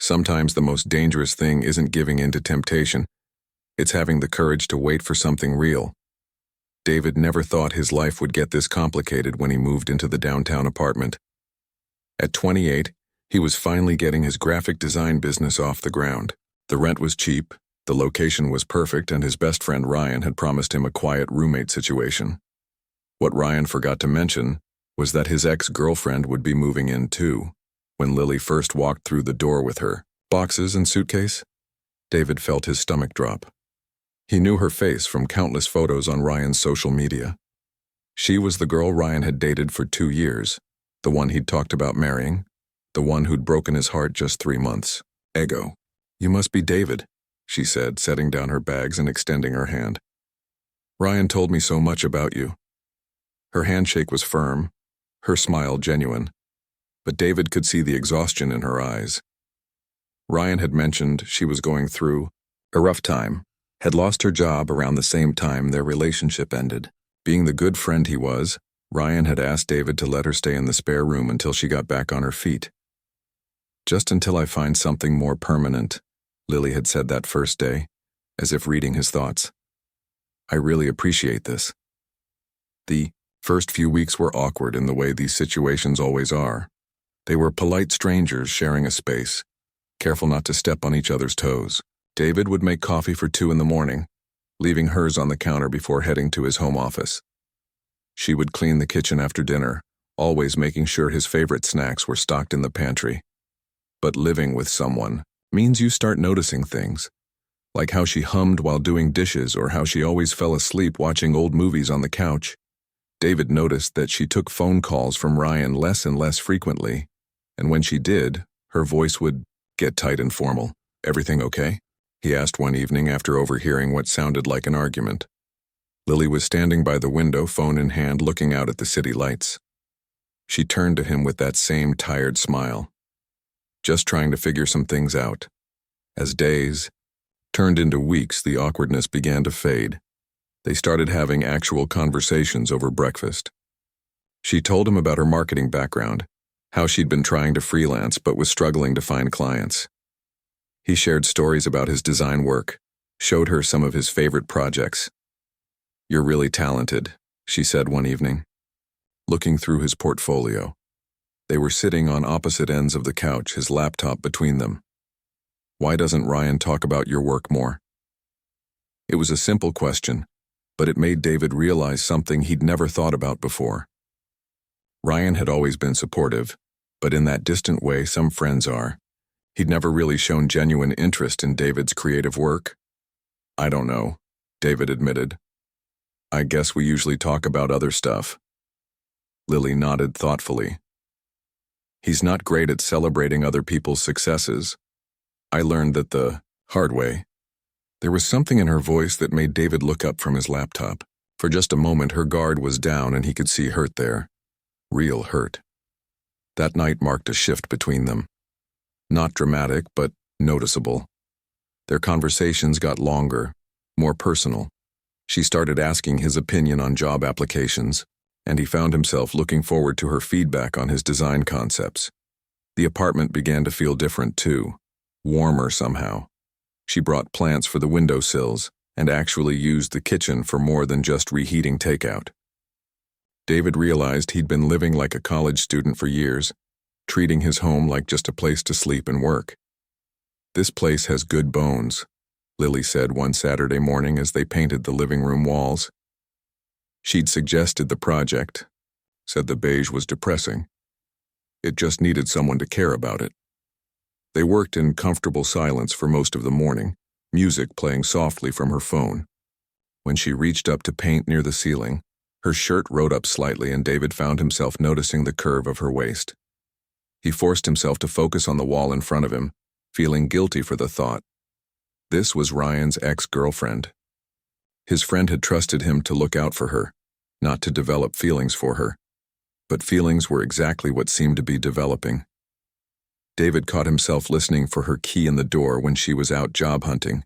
Sometimes the most dangerous thing isn't giving in to temptation, it's having the courage to wait for something real. David never thought his life would get this complicated when he moved into the downtown apartment. At 28, he was finally getting his graphic design business off the ground. The rent was cheap, the location was perfect, and his best friend Ryan had promised him a quiet roommate situation. What Ryan forgot to mention was that his ex-girlfriend would be moving in too. When Lily first walked through the door with her boxes and suitcase, David felt his stomach drop. He knew her face from countless photos on Ryan's social media. She was the girl Ryan had dated for 2 years, the one he'd talked about marrying, the one who'd broken his heart just 3 months ago. "You must be David," she said, setting down her bags and extending her hand. "Ryan told me so much about you." Her handshake was firm, her smile genuine, but David could see the exhaustion in her eyes. Ryan had mentioned she was going through a rough time, had lost her job around the same time their relationship ended. Being the good friend he was, Ryan had asked David to let her stay in the spare room until she got back on her feet. "Just until I find something more permanent," Lily had said that first day, as if reading his thoughts. "I really appreciate this." The first few weeks were awkward in the way these situations always are. They were polite strangers sharing a space, careful not to step on each other's toes. David would make coffee for 2 in the morning, leaving hers on the counter before heading to his home office. She would clean the kitchen after dinner, always making sure his favorite snacks were stocked in the pantry. But living with someone means you start noticing things, like how she hummed while doing dishes or how she always fell asleep watching old movies on the couch. David noticed that she took phone calls from Ryan less and less frequently, and when she did, her voice would get tight and formal. "Everything okay?" he asked one evening after overhearing what sounded like an argument. Lily was standing by the window, phone in hand, looking out at the city lights. She turned to him with that same tired smile. "Just trying to figure some things out." As days turned into weeks, the awkwardness began to fade. They started having actual conversations over breakfast. She told him about her marketing background, how she'd been trying to freelance but was struggling to find clients. He shared stories about his design work, showed her some of his favorite projects. "You're really talented," she said one evening, looking through his portfolio. They were sitting on opposite ends of the couch, his laptop between them. "Why doesn't Ryan talk about your work more?" It was a simple question, but it made David realize something he'd never thought about before. Ryan had always been supportive, but in that distant way some friends are. He'd never really shown genuine interest in David's creative work. "I don't know," David admitted. "I guess we usually talk about other stuff." Lily nodded thoughtfully. "He's not great at celebrating other people's successes. I learned that the hard way." There was something in her voice that made David look up from his laptop. For just a moment her guard was down and he could see hurt there. Real hurt. That night marked a shift between them. Not dramatic, but noticeable. Their conversations got longer, more personal. She started asking his opinion on job applications, and he found himself looking forward to her feedback on his design concepts. The apartment began to feel different too, warmer somehow. She brought plants for the windowsills and actually used the kitchen for more than just reheating takeout. David realized he'd been living like a college student for years, treating his home like just a place to sleep and work. "This place has good bones," Lily said one Saturday morning as they painted the living room walls. She'd suggested the project, said the beige was depressing. It just needed someone to care about it. They worked in comfortable silence for most of the morning, music playing softly from her phone. When she reached up to paint near the ceiling, her shirt rode up slightly and David found himself noticing the curve of her waist. He forced himself to focus on the wall in front of him, feeling guilty for the thought. This was Ryan's ex-girlfriend. His friend had trusted him to look out for her, not to develop feelings for her. But feelings were exactly what seemed to be developing. David caught himself listening for her key in the door when she was out job hunting.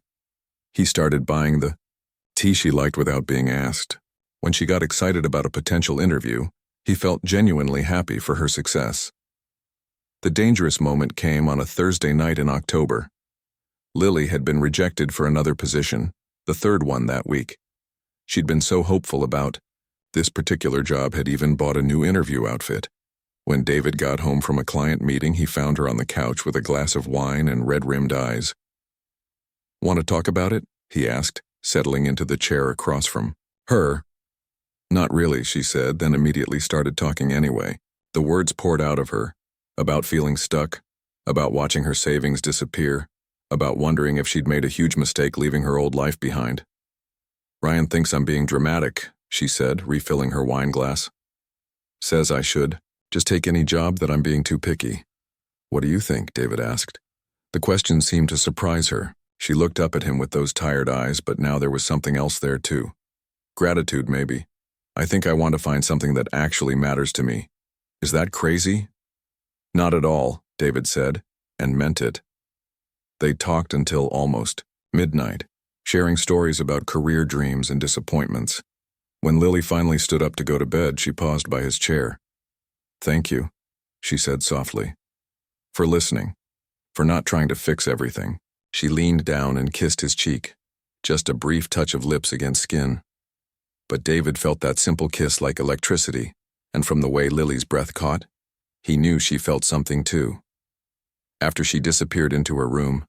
He started buying the tea she liked without being asked. When she got excited about a potential interview, he felt genuinely happy for her success. The dangerous moment came on a Thursday night in October. Lily had been rejected for another position, the third one that week. She'd been so hopeful about this particular job, had even bought a new interview outfit. When David got home from a client meeting, he found her on the couch with a glass of wine and red-rimmed eyes. "Want to talk about it?" he asked, settling into the chair across from her. "Not really," she said, then immediately started talking anyway. The words poured out of her, about feeling stuck, about watching her savings disappear, about wondering if she'd made a huge mistake leaving her old life behind. "Ryan thinks I'm being dramatic," she said, refilling her wine glass. "Says I should just take any job, that I'm being too picky." "What do you think?" David asked. The question seemed to surprise her. She looked up at him with those tired eyes, but now there was something else there too. "Gratitude, maybe. I think I want to find something that actually matters to me. Is that crazy?" "Not at all," David said, and meant it. They talked until almost midnight, sharing stories about career dreams and disappointments. When Lily finally stood up to go to bed, she paused by his chair. "Thank you," she said softly. "For listening. For not trying to fix everything." She leaned down and kissed his cheek, just a brief touch of lips against skin. But David felt that simple kiss like electricity, and from the way Lily's breath caught, he knew she felt something too. After she disappeared into her room,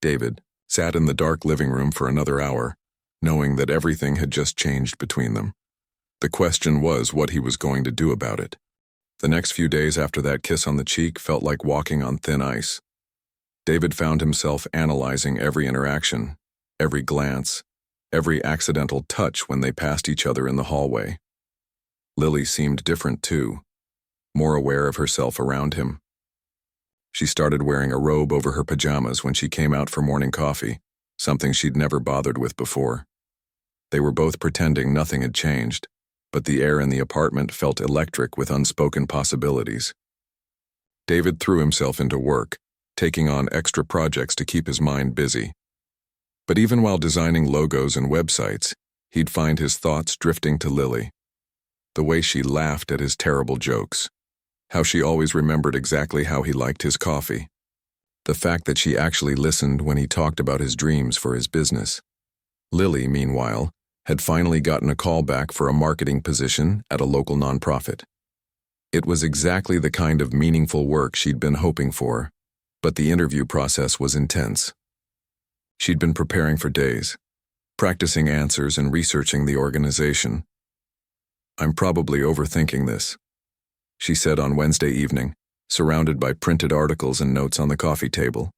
David sat in the dark living room for another hour, knowing that everything had just changed between them. The question was what he was going to do about it. The next few days after that kiss on the cheek felt like walking on thin ice. David found himself analyzing every interaction, every glance, every accidental touch when they passed each other in the hallway. Lily seemed different too, more aware of herself around him. She started wearing a robe over her pajamas when she came out for morning coffee, something she'd never bothered with before. They were both pretending nothing had changed, but the air in the apartment felt electric with unspoken possibilities. David threw himself into work, taking on extra projects to keep his mind busy. But even while designing logos and websites, he'd find his thoughts drifting to Lily. The way she laughed at his terrible jokes. How she always remembered exactly how he liked his coffee. The fact that she actually listened when he talked about his dreams for his business. Lily, meanwhile, had finally gotten a call back for a marketing position at a local nonprofit. It was exactly the kind of meaningful work she'd been hoping for, but the interview process was intense. She'd been preparing for days, practicing answers and researching the organization. "I'm probably overthinking this," she said on Wednesday evening, surrounded by printed articles and notes on the coffee table.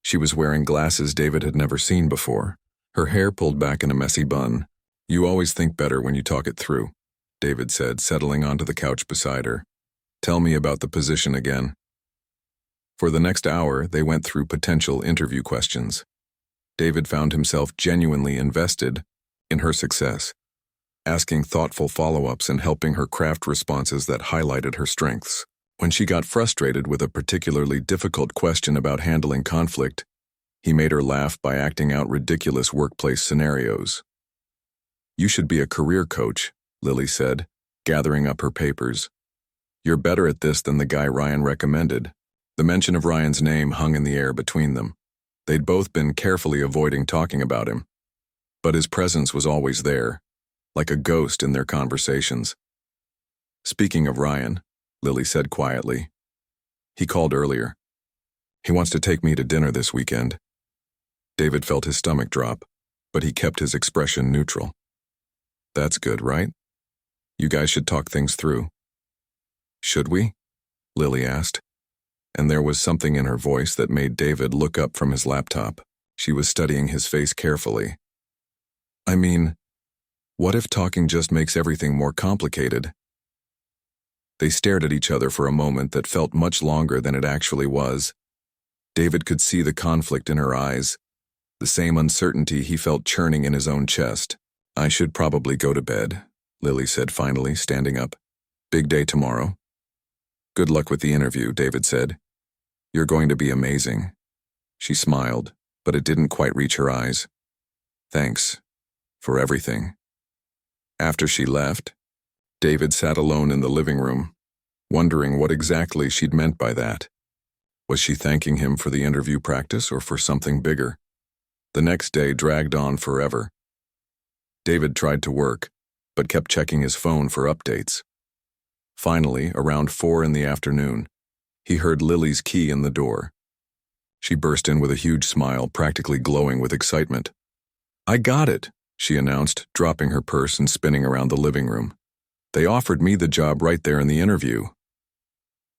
She was wearing glasses David had never seen before, her hair pulled back in a messy bun. "You always think better when you talk it through," David said, settling onto the couch beside her. "Tell me about the position again." For the next hour, they went through potential interview questions. David found himself genuinely invested in her success, asking thoughtful follow-ups and helping her craft responses that highlighted her strengths. When she got frustrated with a particularly difficult question about handling conflict, he made her laugh by acting out ridiculous workplace scenarios. "You should be a career coach," Lily said, gathering up her papers. "You're better at this than the guy Ryan recommended." The mention of Ryan's name hung in the air between them. They'd both been carefully avoiding talking about him, but his presence was always there, like a ghost in their conversations. "Speaking of Ryan," Lily said quietly, "he called earlier. He wants to take me to dinner this weekend." David felt his stomach drop, but he kept his expression neutral. "That's good, right? You guys should talk things through." "Should we?" Lily asked, and there was something in her voice that made David look up from his laptop. She was studying his face carefully. "I mean, what if talking just makes everything more complicated?" They stared at each other for a moment that felt much longer than it actually was. David could see the conflict in her eyes, the same uncertainty he felt churning in his own chest. "I should probably go to bed," Lily said finally, standing up. "Big day tomorrow." "Good luck with the interview," David said. "You're going to be amazing." She smiled, but it didn't quite reach her eyes. "Thanks for everything." After she left, David sat alone in the living room, wondering what exactly she'd meant by that. Was she thanking him for the interview practice or for something bigger? The next day dragged on forever. David tried to work, but kept checking his phone for updates. Finally, around 4 in the afternoon, he heard Lily's key in the door. She burst in with a huge smile, practically glowing with excitement. "I got it," she announced, dropping her purse and spinning around the living room. "They offered me the job right there in the interview."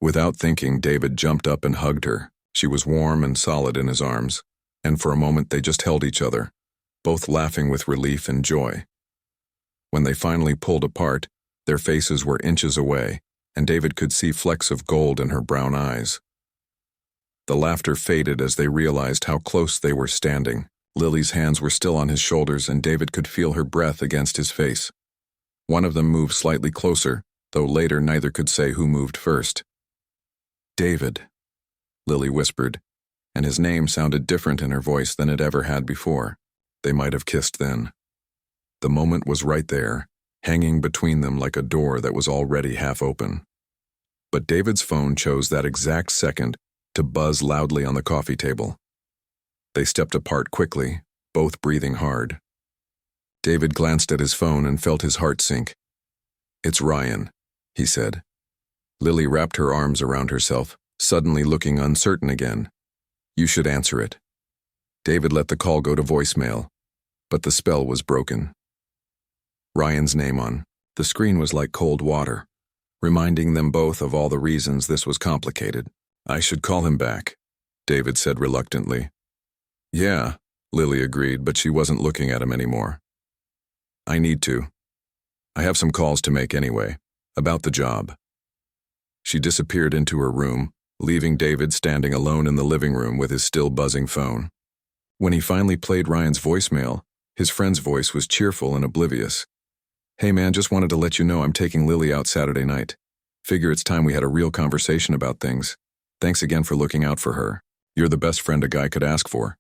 Without thinking, David jumped up and hugged her. She was warm and solid in his arms, and for a moment they just held each other, both laughing with relief and joy. When they finally pulled apart, their faces were inches away, and David could see flecks of gold in her brown eyes. The laughter faded as they realized how close they were standing. Lily's hands were still on his shoulders, and David could feel her breath against his face. One of them moved slightly closer, though later neither could say who moved first. "David," Lily whispered, and his name sounded different in her voice than it ever had before. They might have kissed then. The moment was right there, hanging between them like a door that was already half open. But David's phone chose that exact second to buzz loudly on the coffee table. They stepped apart quickly, both breathing hard. David glanced at his phone and felt his heart sink. "It's Ryan," he said. Lily wrapped her arms around herself, suddenly looking uncertain again. "You should answer it." David let the call go to voicemail, but the spell was broken. Ryan's name on the screen was like cold water, reminding them both of all the reasons this was complicated. "I should call him back," David said reluctantly. "Yeah," Lily agreed, but she wasn't looking at him anymore. "I need to. I have some calls to make anyway, about the job." She disappeared into her room, leaving David standing alone in the living room with his still buzzing phone. When he finally played Ryan's voicemail, his friend's voice was cheerful and oblivious. "Hey man, just wanted to let you know I'm taking Lily out Saturday night. Figure it's time we had a real conversation about things. Thanks again for looking out for her. You're the best friend a guy could ask for."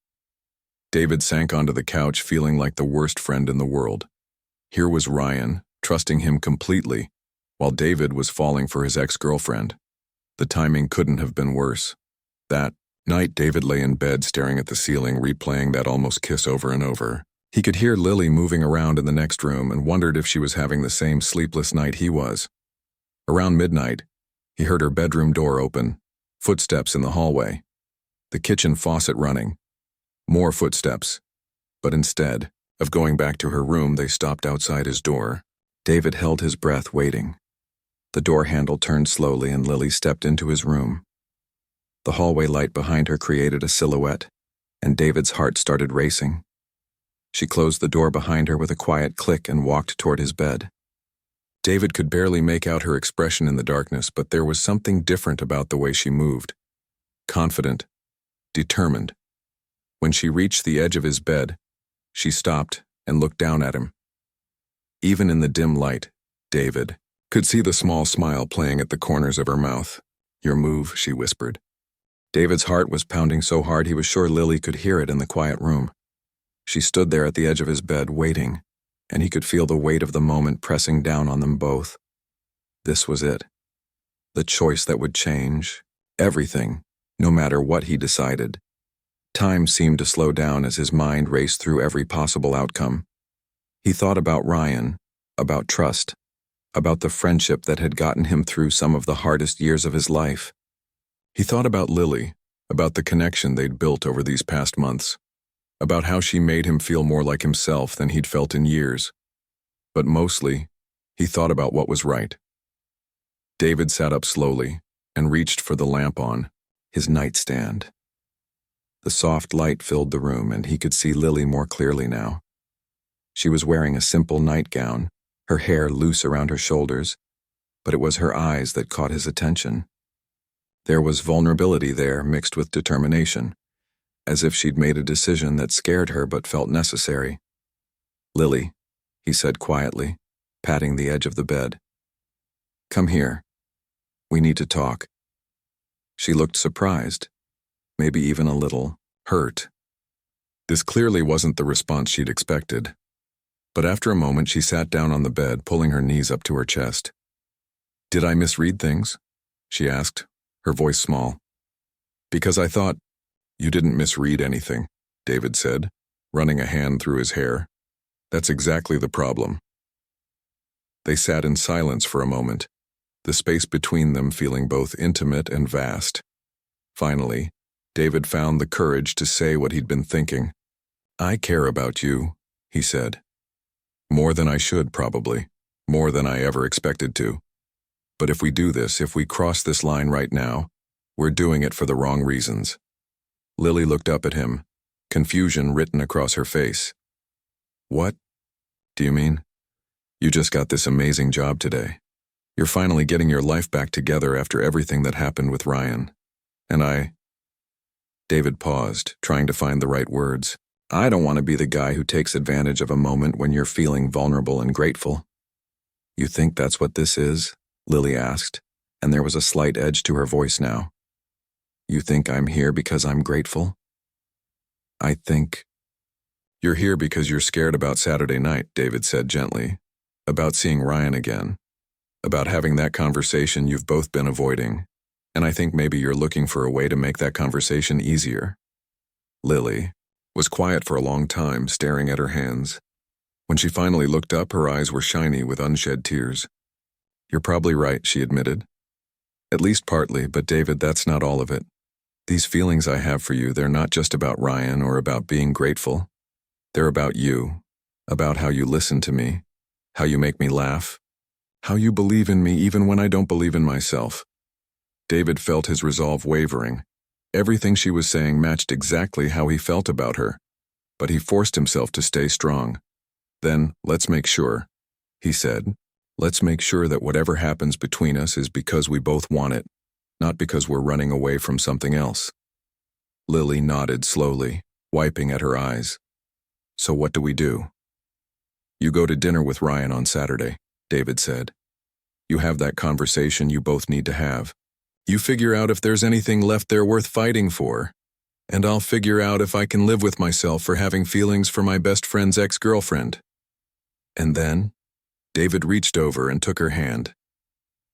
David sank onto the couch feeling like the worst friend in the world. Here was Ryan, trusting him completely, while David was falling for his ex-girlfriend. The timing couldn't have been worse. That night, David lay in bed staring at the ceiling, replaying that almost kiss over and over. He could hear Lily moving around in the next room and wondered if she was having the same sleepless night he was. Around midnight, he heard her bedroom door open, footsteps in the hallway, the kitchen faucet running, more footsteps. But instead of going back to her room, they stopped outside his door. David held his breath, waiting. The door handle turned slowly and Lily stepped into his room. The hallway light behind her created a silhouette, and David's heart started racing. She closed the door behind her with a quiet click and walked toward his bed. David could barely make out her expression in the darkness, but there was something different about the way she moved. Confident, determined. When she reached the edge of his bed, she stopped and looked down at him. Even in the dim light, David could see the small smile playing at the corners of her mouth. "Your move," she whispered. David's heart was pounding so hard he was sure Lily could hear it in the quiet room. She stood there at the edge of his bed, waiting, and he could feel the weight of the moment pressing down on them both. This was it. The choice that would change everything, no matter what he decided. Time seemed to slow down as his mind raced through every possible outcome. He thought about Ryan, about trust, about the friendship that had gotten him through some of the hardest years of his life. He thought about Lily, about the connection they'd built over these past months, about how she made him feel more like himself than he'd felt in years. But mostly, he thought about what was right. David sat up slowly and reached for the lamp on his nightstand. The soft light filled the room, and he could see Lily more clearly now. She was wearing a simple nightgown, her hair loose around her shoulders, but it was her eyes that caught his attention. There was vulnerability there mixed with determination, as if she'd made a decision that scared her but felt necessary. "Lily," he said quietly, patting the edge of the bed. "Come here. We need to talk." She looked surprised, maybe even a little hurt. This clearly wasn't the response she'd expected. But after a moment, she sat down on the bed, pulling her knees up to her chest. "Did I misread things?" she asked, her voice small. Because I thought, you didn't misread anything, David said, running a hand through his hair. That's exactly the problem. They sat in silence for a moment, the space between them feeling both intimate and vast. Finally, David found the courage to say what he'd been thinking. I care about you, he said. More than I should, probably. More than I ever expected to. But if we do this, if we cross this line right now, we're doing it for the wrong reasons. Lily looked up at him, confusion written across her face. What do you mean? You just got this amazing job today. You're finally getting your life back together after everything that happened with Ryan. And David paused, trying to find the right words. I don't want to be the guy who takes advantage of a moment when you're feeling vulnerable and grateful. You think that's what this is? Lily asked, and there was a slight edge to her voice now. You think I'm here because I'm grateful? I think... You're here because you're scared about Saturday night, David said gently. About seeing Ryan again. About having that conversation you've both been avoiding. And I think maybe you're looking for a way to make that conversation easier. Lily was quiet for a long time, staring at her hands. When she finally looked up, her eyes were shiny with unshed tears. You're probably right, she admitted. At least partly, but David, that's not all of it. These feelings I have for you, they're not just about Ryan or about being grateful. They're about you, about how you listen to me, how you make me laugh, how you believe in me even when I don't believe in myself. David felt his resolve wavering. Everything she was saying matched exactly how he felt about her, but he forced himself to stay strong. Then, let's make sure, he said. Let's make sure that whatever happens between us is because we both want it, not because we're running away from something else. Lily nodded slowly, wiping at her eyes. So what do we do? You go to dinner with Ryan on Saturday, David said. You have that conversation you both need to have. You figure out if there's anything left there worth fighting for, and I'll figure out if I can live with myself for having feelings for my best friend's ex-girlfriend. And then, David reached over and took her hand.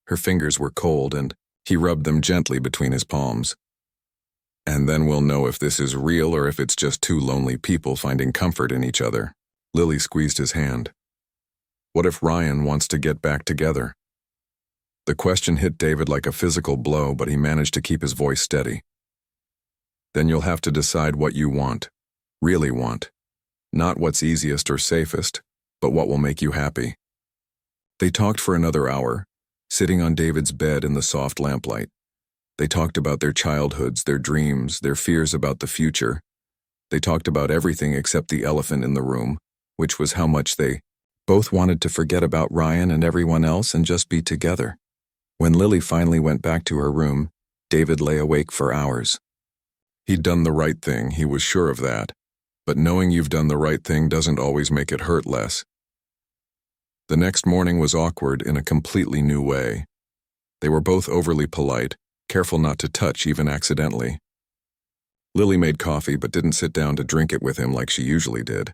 Her fingers were cold, and he rubbed them gently between his palms. And then we'll know if this is real or if it's just two lonely people finding comfort in each other. Lily squeezed his hand. What if Ryan wants to get back together? The question hit David like a physical blow, but he managed to keep his voice steady. Then you'll have to decide what you want, really want. Not what's easiest or safest, but what will make you happy. They talked for another hour, sitting on David's bed in the soft lamplight. They talked about their childhoods, their dreams, their fears about the future. They talked about everything except the elephant in the room, which was how much they both wanted to forget about Ryan and everyone else and just be together. When Lily finally went back to her room, David lay awake for hours. He'd done the right thing, he was sure of that. But knowing you've done the right thing doesn't always make it hurt less. The next morning was awkward in a completely new way. They were both overly polite, careful not to touch even accidentally. Lily made coffee but didn't sit down to drink it with him like she usually did.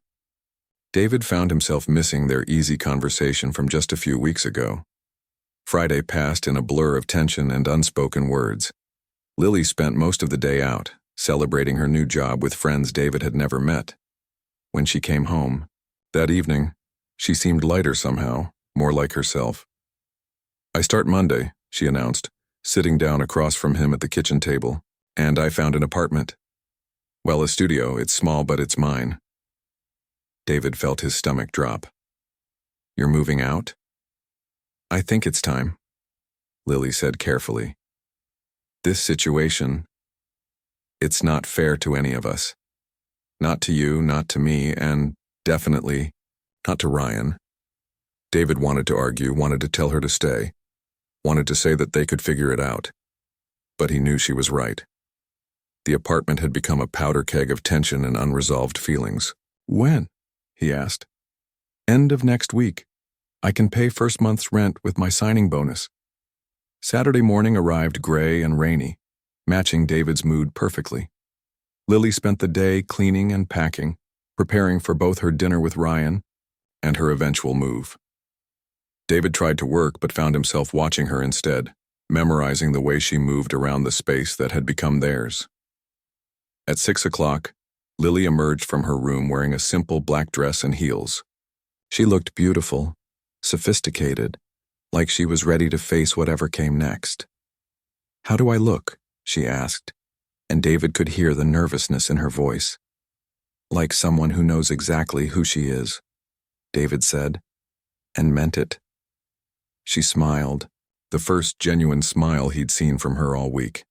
David found himself missing their easy conversation from just a few weeks ago. Friday passed in a blur of tension and unspoken words. Lily spent most of the day out, celebrating her new job with friends David had never met. When she came home, that evening, she seemed lighter somehow, more like herself. I start Monday, she announced, sitting down across from him at the kitchen table, and I found an apartment. Well, a studio, it's small but it's mine. David felt his stomach drop. You're moving out? I think it's time, Lily said carefully. This situation, it's not fair to any of us. Not to you, not to me, and definitely not to Ryan. David wanted to argue, wanted to tell her to stay, wanted to say that they could figure it out. But he knew she was right. The apartment had become a powder keg of tension and unresolved feelings. When? He asked. End of next week. I can pay first month's rent with my signing bonus. Saturday morning arrived gray and rainy, matching David's mood perfectly. Lily spent the day cleaning and packing, preparing for both her dinner with Ryan and her eventual move. David tried to work but found himself watching her instead, memorizing the way she moved around the space that had become theirs. At 6 o'clock, Lily emerged from her room wearing a simple black dress and heels. She looked beautiful, sophisticated, like she was ready to face whatever came next. "How do I look?" she asked, and David could hear the nervousness in her voice. "Like someone who knows exactly who she is," David said, and meant it. She smiled, the first genuine smile he'd seen from her all week.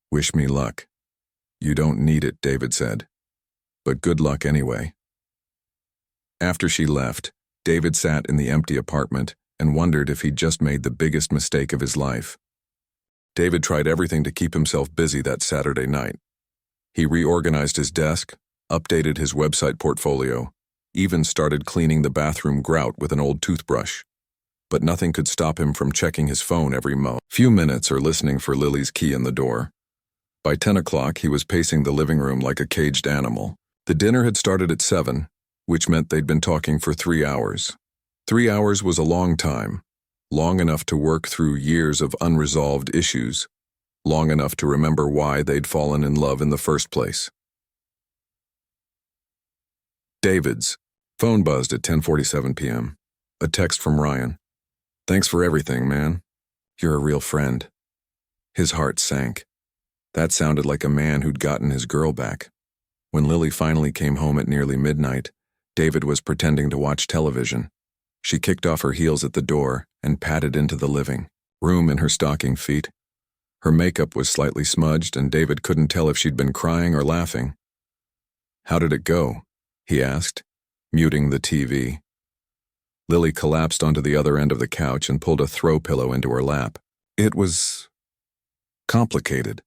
"Wish me luck." "You don't need it," David said, "but good luck anyway." After she left, David sat in the empty apartment and wondered if he'd just made the biggest mistake of his life. David tried everything to keep himself busy that Saturday night. He reorganized his desk, updated his website portfolio, even started cleaning the bathroom grout with an old toothbrush. But nothing could stop him from checking his phone every few minutes or listening for Lily's key in the door. By 10 o'clock, he was pacing the living room like a caged animal. The dinner had started at 7, which meant they'd been talking for 3 hours. 3 hours was a long time, long enough to work through years of unresolved issues, long enough to remember why they'd fallen in love in the first place. David's phone buzzed at 10:47 p.m. A text from Ryan. "Thanks for everything, man. You're a real friend." His heart sank. That sounded like a man who'd gotten his girl back. When Lily finally came home at nearly midnight, David was pretending to watch television. She kicked off her heels at the door and padded into the living room in her stocking feet. Her makeup was slightly smudged, and David couldn't tell if she'd been crying or laughing. "How did it go?" he asked, muting the TV. Lily collapsed onto the other end of the couch and pulled a throw pillow into her lap. "It was complicated."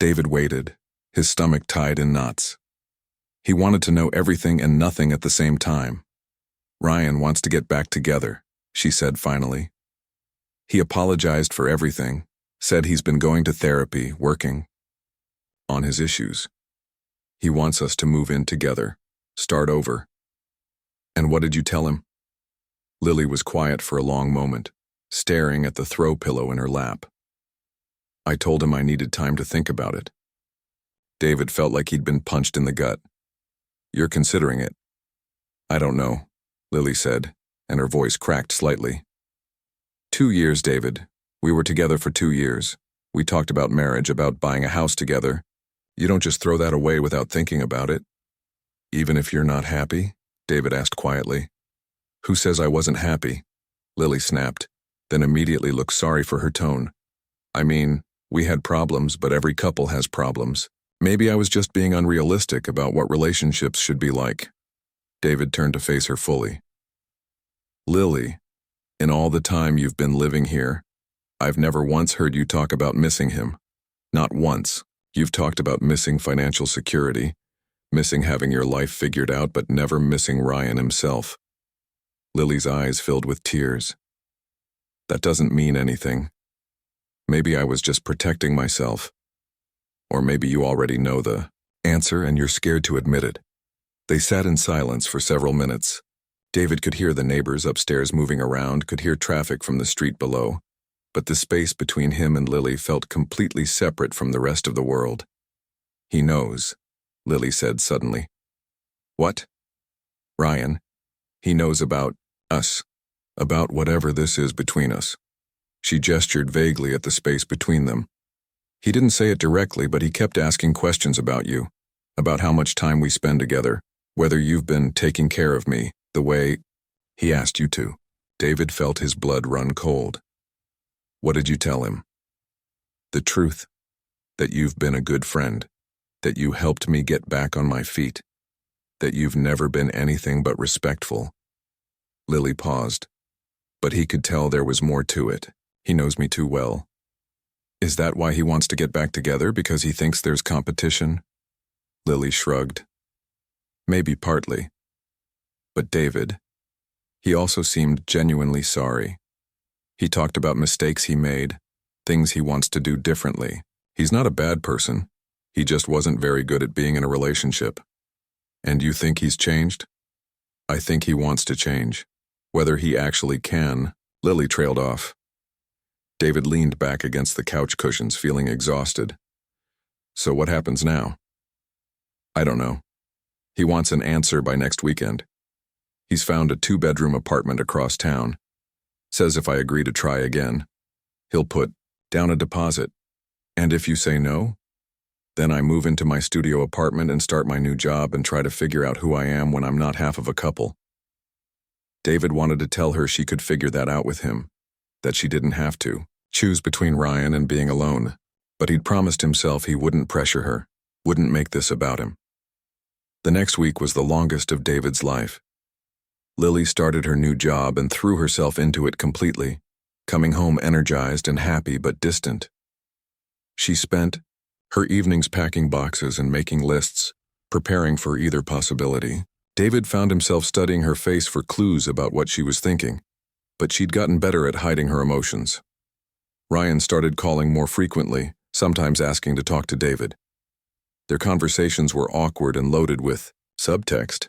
David waited, his stomach tied in knots. He wanted to know everything and nothing at the same time. "Ryan wants to get back together," she said finally. "He apologized for everything, said he's been going to therapy, working on his issues. He wants us to move in together, start over." "And what did you tell him?" Lily was quiet for a long moment, staring at the throw pillow in her lap. "I told him I needed time to think about it." David felt like he'd been punched in the gut. "You're considering it?" "I don't know," Lily said, and her voice cracked slightly. 2 years, David. We were together for 2 years. We talked about marriage, about buying a house together. You don't just throw that away without thinking about it." "Even if you're not happy?" David asked quietly. "Who says I wasn't happy?" Lily snapped, then immediately looked sorry for her tone. "I mean, we had problems, but every couple has problems. Maybe I was just being unrealistic about what relationships should be like." David turned to face her fully. "Lily, in all the time you've been living here, I've never once heard you talk about missing him. Not once. You've talked about missing financial security, missing having your life figured out, but never missing Ryan himself." Lily's eyes filled with tears. "That doesn't mean anything. Maybe I was just protecting myself. Or maybe you already know the answer and you're scared to admit it." They sat in silence for several minutes. David could hear the neighbors upstairs moving around, could hear traffic from the street below, but the space between him and Lily felt completely separate from the rest of the world. "He knows," Lily said suddenly. "What?" "Ryan. He knows about us. About whatever this is between us." She gestured vaguely at the space between them. "He didn't say it directly, but he kept asking questions about you, about how much time we spend together, whether you've been taking care of me, the way he asked you to." David felt his blood run cold. "What did you tell him?" "The truth. That you've been a good friend, that you helped me get back on my feet, that you've never been anything but respectful." Lily paused, but he could tell there was more to it. "He knows me too well." "Is that why he wants to get back together, because he thinks there's competition?" Lily shrugged. "Maybe partly. But David, he also seemed genuinely sorry. He talked about mistakes he made, things he wants to do differently. He's not a bad person. He just wasn't very good at being in a relationship." "And you think he's changed?" "I think he wants to change. Whether he actually can." Lily trailed off. David leaned back against the couch cushions, feeling exhausted. So what happens now? I don't know. He wants an answer by next weekend. He's found a 2-bedroom apartment across town. Says if I agree to try again, he'll put down a deposit. And if you say no, then I move into my studio apartment and start my new job and try to figure out who I am when I'm not half of a couple. David wanted to tell her she could figure that out with him, that she didn't have to choose between Ryan and being alone, but he'd promised himself he wouldn't pressure her, wouldn't make this about him. The next week was the longest of David's life. Lily started her new job and threw herself into it completely, coming home energized and happy but distant. She spent her evenings packing boxes and making lists, preparing for either possibility. David found himself studying her face for clues about what she was thinking, but she'd gotten better at hiding her emotions. Ryan started calling more frequently, sometimes asking to talk to David. Their conversations were awkward and loaded with subtext.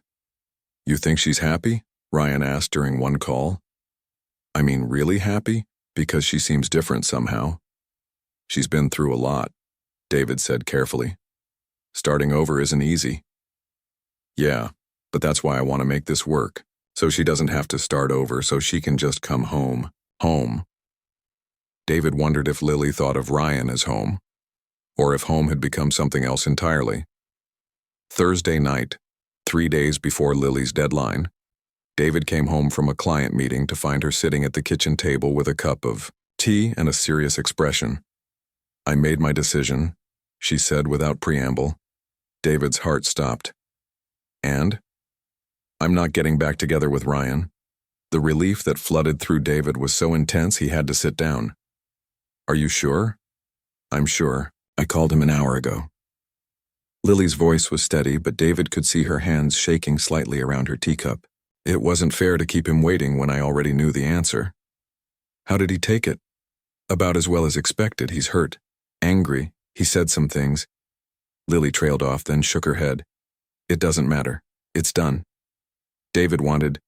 "You think she's happy?" Ryan asked during one call. "I mean, really happy? Because she seems different somehow." "She's been through a lot," David said carefully. "Starting over isn't easy." "Yeah, but that's why I want to make this work, so she doesn't have to start over, so she can just come home." Home. David wondered if Lily thought of Ryan as home, or if home had become something else entirely. Thursday night, 3 days before Lily's deadline, David came home from a client meeting to find her sitting at the kitchen table with a cup of tea and a serious expression. "I made my decision," she said without preamble. David's heart stopped. "And? I'm not getting back together with Ryan." The relief that flooded through David was so intense he had to sit down. "Are you sure?" "I'm sure. I called him an hour ago." Lily's voice was steady, but David could see her hands shaking slightly around her teacup. "It wasn't fair to keep him waiting when I already knew the answer." "How did he take it?" "About as well as expected. He's hurt. Angry. He said some things." Lily trailed off, then shook her head. "It doesn't matter. It's done." David wanted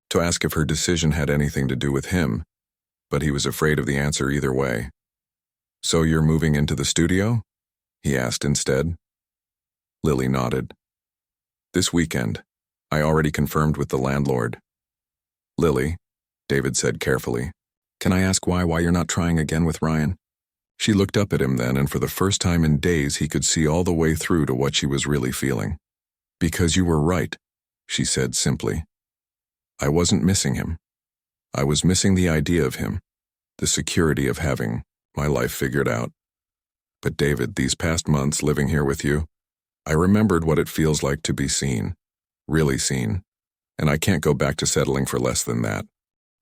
to ask if her decision had anything to do with him, but he was afraid of the answer either way. "So you're moving into the studio?" he asked instead. Lily nodded. "This weekend. I already confirmed with the landlord." "Lily," David said carefully, "can I ask why you're not trying again with Ryan?" She looked up at him then, and for the first time in days he could see all the way through to what she was really feeling. "Because you were right," she said simply. "I wasn't missing him. I was missing the idea of him, the security of having my life figured out. But David, these past months living here with you, I remembered what it feels like to be seen, really seen, and I can't go back to settling for less than that."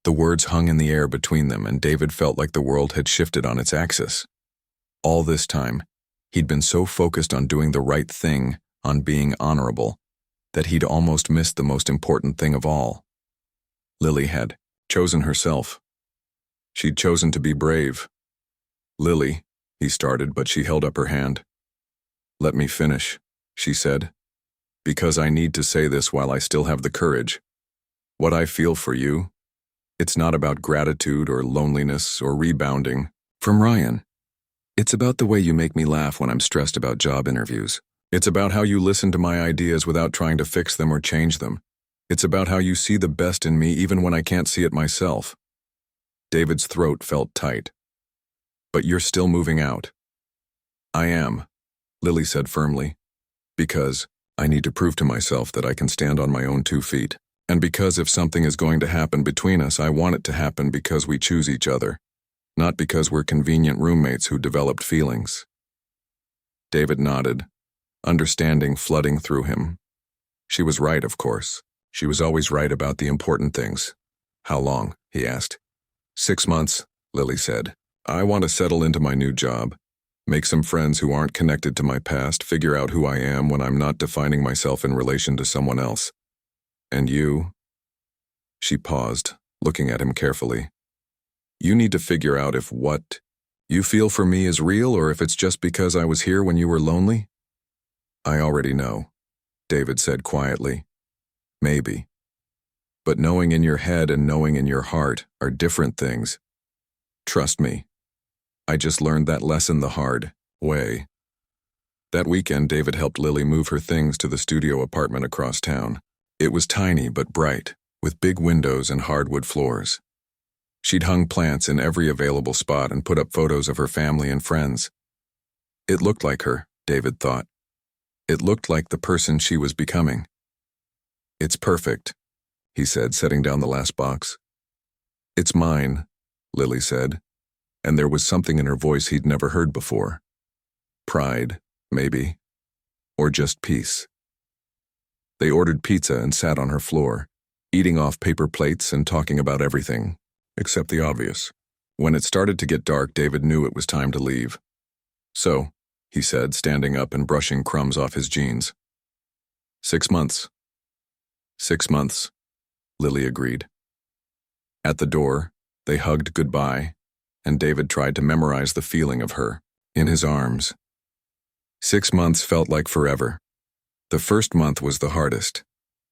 The words hung in the air between them, and David felt like the world had shifted on its axis. All this time, he'd been so focused on doing the right thing, on being honorable, that he'd almost missed the most important thing of all. Lily had chosen herself. She'd chosen to be brave. "Lily," he started, but she held up her hand. "Let me finish," she said, "because I need to say this while I still have the courage. What I feel for you, it's not about gratitude or loneliness or rebounding from Ryan. It's about the way you make me laugh when I'm stressed about job interviews. It's about how you listen to my ideas without trying to fix them or change them. It's about how you see the best in me even when I can't see it myself." David's throat felt tight. "But you're still moving out." "I am," Lily said firmly, "because I need to prove to myself that I can stand on my own 2 feet. And because if something is going to happen between us, I want it to happen because we choose each other, not because we're convenient roommates who developed feelings." David nodded, understanding flooding through him. She was right, of course. She was always right about the important things. "How long?" he asked. 6 months, Lily said. "I want to settle into my new job, make some friends who aren't connected to my past, figure out who I am when I'm not defining myself in relation to someone else. And you?" She paused, looking at him carefully. "You need to figure out if what you feel for me is real or if it's just because I was here when you were lonely." "I already know," David said quietly. "Maybe. But knowing in your head and knowing in your heart are different things. Trust me. I just learned that lesson the hard way." That weekend, David helped Lily move her things to the studio apartment across town. It was tiny but bright, with big windows and hardwood floors. She'd hung plants in every available spot and put up photos of her family and friends. It looked like her, David thought. It looked like the person she was becoming. "It's perfect," he said, setting down the last box. "It's mine," Lily said, and there was something in her voice he'd never heard before. Pride, maybe, or just peace. They ordered pizza and sat on her floor, eating off paper plates and talking about everything, except the obvious. When it started to get dark, David knew it was time to leave. "So," he said, standing up and brushing crumbs off his jeans. 6 months. 6 months, Lily agreed. At the door, they hugged goodbye, and David tried to memorize the feeling of her, in his arms. 6 months felt like forever. The first month was the hardest.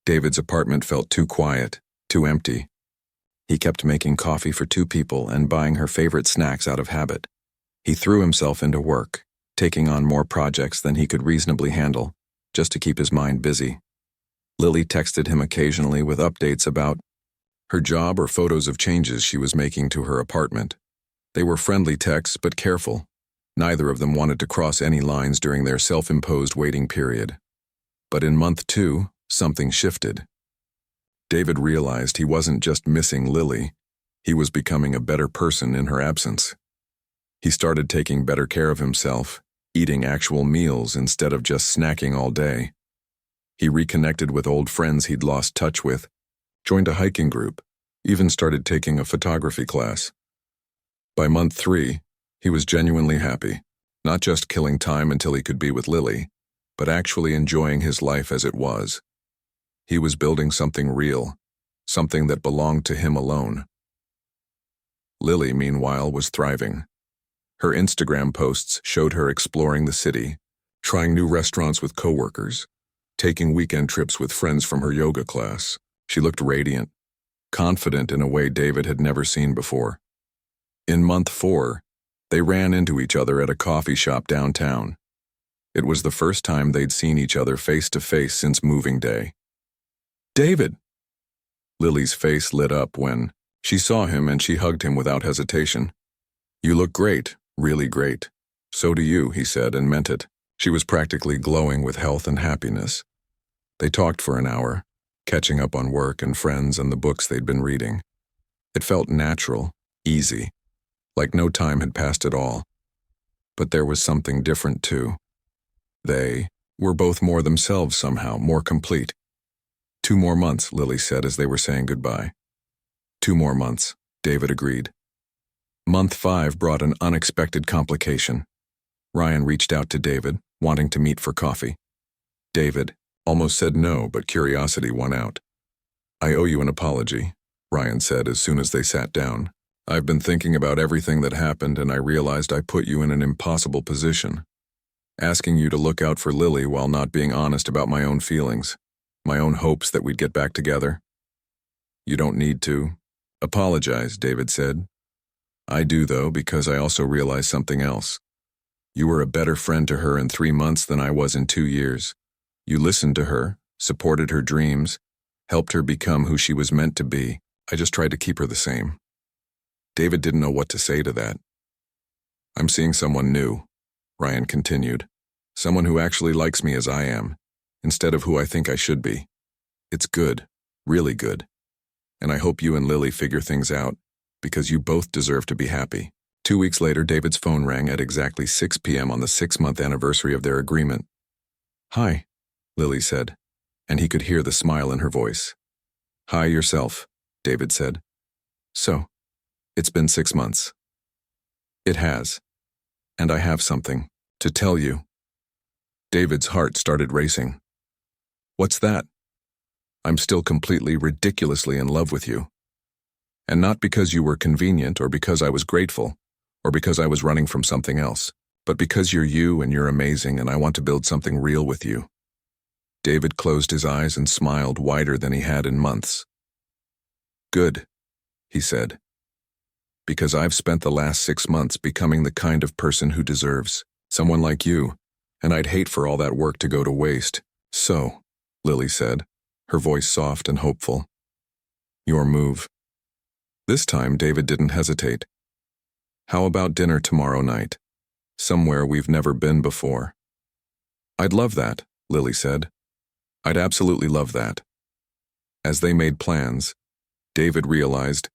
David's apartment felt too quiet, too empty. He kept making coffee for 2 people and buying her favorite snacks out of habit. He threw himself into work, taking on more projects than he could reasonably handle, just to keep his mind busy. Lily texted him occasionally with updates about her job or photos of changes she was making to her apartment. They were friendly texts, but careful. Neither of them wanted to cross any lines during their self-imposed waiting period. But in month 2, something shifted. David realized he wasn't just missing Lily, he was becoming a better person in her absence. He started taking better care of himself, eating actual meals instead of just snacking all day. He reconnected with old friends he'd lost touch with, joined a hiking group, even started taking a photography class. By month 3, he was genuinely happy, not just killing time until he could be with Lily, but actually enjoying his life as it was. He was building something real, something that belonged to him alone. Lily, meanwhile, was thriving. Her Instagram posts showed her exploring the city, trying new restaurants with coworkers, taking weekend trips with friends from her yoga class. She looked radiant, confident in a way David had never seen before. In month 4, they ran into each other at a coffee shop downtown. It was the first time they'd seen each other face to face since moving day. "David!" Lily's face lit up when she saw him, and she hugged him without hesitation. "You look great, really great." "So do you," he said, and meant it. She was practically glowing with health and happiness. They talked for an hour, catching up on work and friends and the books they'd been reading. It felt natural, easy, like no time had passed at all. But there was something different too. They were both more themselves somehow, more complete. 2 more months, Lily said as they were saying goodbye. 2 more months, David agreed. Month 5 brought an unexpected complication. Ryan reached out to David, wanting to meet for coffee. David almost said no, but curiosity won out. "I owe you an apology," Ryan said as soon as they sat down. "I've been thinking about everything that happened, and I realized I put you in an impossible position. Asking you to look out for Lily while not being honest about my own feelings, my own hopes that we'd get back together." "You don't need to apologize," David said. "I do, though, because I also realize something else. You were a better friend to her in 3 months than I was in 2 years. You listened to her, supported her dreams, helped her become who she was meant to be. I just tried to keep her the same." David didn't know what to say to that. "I'm seeing someone new," Ryan continued. "Someone who actually likes me as I am, instead of who I think I should be. It's good, really good. And I hope you and Lily figure things out, because you both deserve to be happy." 2 weeks later, David's phone rang at exactly 6 p.m. on the 6-month anniversary of their agreement. "Hi," Lily said, and he could hear the smile in her voice. "Hi yourself," David said. "So, it's been 6 months." "It has. And I have something to tell you." David's heart started racing. "What's that?" "I'm still completely, ridiculously in love with you. And not because you were convenient or because I was grateful or because I was running from something else, but because you're you and you're amazing and I want to build something real with you." David closed his eyes and smiled wider than he had in months. "Good," he said. "Because I've spent the last 6 months becoming the kind of person who deserves someone like you, and I'd hate for all that work to go to waste. So, Lily said, her voice soft and hopeful. Your move. This time, David didn't hesitate. How about dinner tomorrow night? Somewhere we've never been before. I'd love that, Lily said. I'd absolutely love that. As they made plans, David realized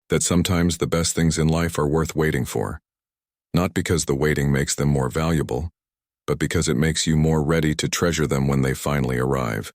that sometimes the best things in life are worth waiting for. Not because the waiting makes them more valuable, but because it makes you more ready to treasure them when they finally arrive.